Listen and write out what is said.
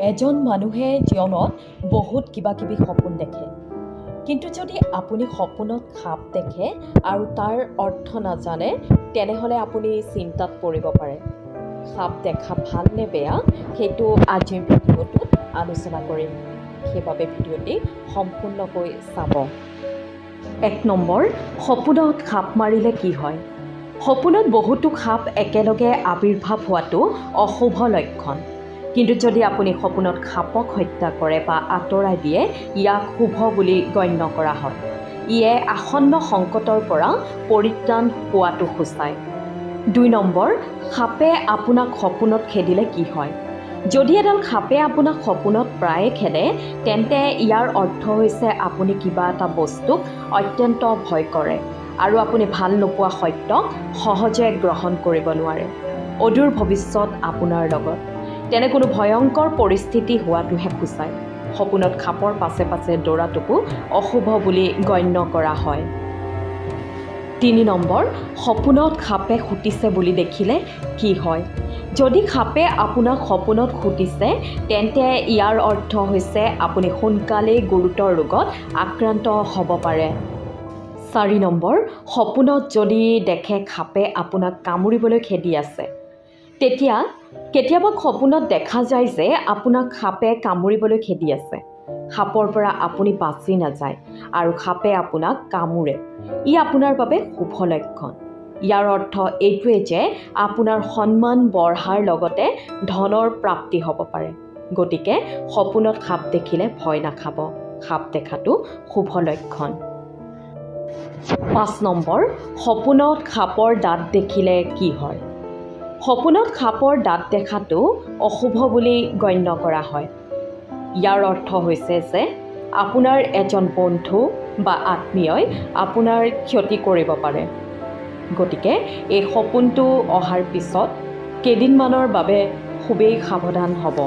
এজন মানুহে জীৱনত বহুত কিবাকিবি সপোন দেখে, কিন্তু যদি আপুনি সপোনত সাপ দেখে আৰু তাৰ অৰ্থ নাজানে, তেনেহ'লে আপুনি চিন্তাত পৰিব পাৰে। সাপ দেখা ভাল নে বেয়া, সেইটো আজিৰ ভিডিঅ'টোত আলোচনা কৰিম। সেইবাবে ভিডিঅ'টি সম্পূৰ্ণকৈ চাব। 1 নম্বৰ, সপোনত সাপ মাৰিলে কি হয়? সপোনত বহুতো সাপ একেলগে আৱিৰ্ভাৱ হোৱাটো অশুভ লক্ষণ। কিন্তু যদি আপুনি সপোনত সাপক হত্যা কৰে বা আঁতৰাই দিয়ে, ইয়াক শুভ বুলি গণ্য কৰা হয়। ইয়ে আসন্ন সংকটৰ পৰা পৰিত্ৰাণ পোৱাটো সূচায়। 2 নম্বৰ, সাপে আপোনাক সপোনত খেদিলে কি হয়? যদি এডাল সাপে আপোনাক সপোনত প্ৰায়ে খেদে, তেন্তে ইয়াৰ অৰ্থ হৈছে আপুনি কিবা এটা বস্তুক অত্যন্ত ভয় কৰে আৰু আপুনি ভাল নোপোৱা সত্যক সহজে গ্ৰহণ কৰিব নোৱাৰে। অদূৰ ভৱিষ্যত আপোনাৰ লগত তেনে কোনো ভয়ংকৰ পৰিস্থিতি হোৱাটোহে সূচায়। সপোনত সাপৰ পাছে পাছে দৌৰাটোকো অশুভ বুলি গণ্য কৰা হয়। 3 নম্বৰ, সপোনত সাপে খুটিছে বুলি দেখিলে কি হয়? যদি সাপে আপোনাক সপোনত খুটিছে, তেন্তে ইয়াৰ অৰ্থ হৈছে আপুনি সোনকালেই গুৰুতৰ ৰোগত আক্ৰান্ত হ'ব পাৰে। 4 নম্বৰ, সপোনত যদি দেখে সাপে আপোনাক কামুৰিবলৈ খেদি আছে, তেতিয়া কেতিয়াবা সপোনত দেখা যায় যে আপোনাক সাপে কামুৰিবলৈ খেদি আছে। সাপৰ পৰা আপুনি বাচি নাযায় আৰু সাপে আপোনাক কামুৰে। ই আপোনাৰ বাবে শুভ লক্ষণ। ইয়াৰ অৰ্থ এইটোৱে যে আপোনাৰ সন্মান বঢ়াৰ লগতে ধনৰ প্ৰাপ্তি হ'ব পাৰে। গতিকে সপোনত সাপ দেখিলে ভয় নাখাব। সাপ দেখাটো শুভ লক্ষণ। 5 নম্বৰ, সপোনত সাপৰ দাঁত দেখিলে কি হয়? সপোনত সাপৰ দাঁত দেখাটো অশুভ বুলি গণ্য কৰা হয়। ইয়াৰ অৰ্থ হৈছে যে আপোনাৰ এজন বন্ধু বা আত্মীয়ই আপোনাৰ ক্ষতি কৰিব পাৰে। গতিকে এই সপোনটো অহাৰ পিছত কেইদিনমানৰ বাবে খুবেই সাৱধান হ'ব।